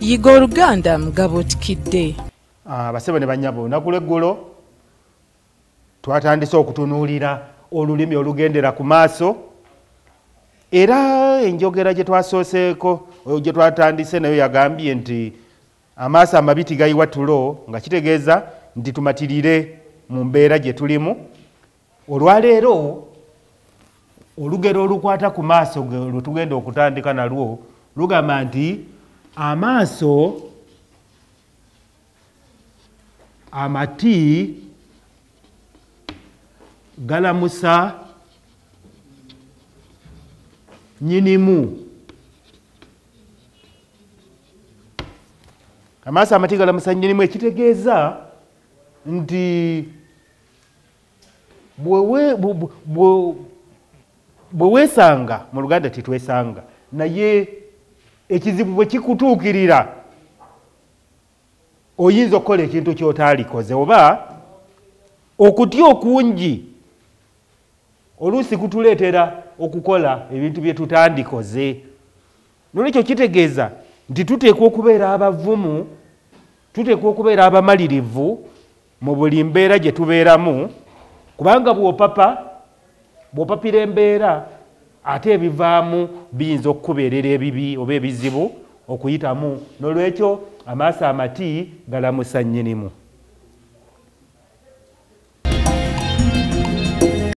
Yiga Oluganda mugabo Bukedde. Basebo ne banyabo olunaku lw'eggulo twatandise okutunuulira olulimi olugendera ku maaso, era enjogera gye twasooseeko gye twatandise nayo yagambye nti amaaso amabiti gayiwa tulo, nga kitegeeza nti tumatirire mu mbeera gye tulimu. Olwaleero olugero olukwata ku maaso lwe tugenda okutandika nalwo lugamba nti amaaso, amati, galamusa, nnyinimu. Amaaso, amati, galamusa, nnyinimu ekitegeeza nti bwe weesanga mu Luganda titwesanga, naye ekizibu bwe kikutuukirira oyinza okukola ekintu ky'otaalikoze, oba okutya okunji oluusi kutuleetera okukola ebintu bye tutandikoze. Nolwekyo kitegeeza nti tuteekwa okubeera abavumu, tuteekwa okubeera abamalirivu mu buli mbeera gye tubeeramu, kubanga bw'opapira embeera ate ebivaamu biyinza okukubeerera ebibi oba ebizibu okuyitamu. Nolwekyo amaaso, amati, galamusa, nnyinimu.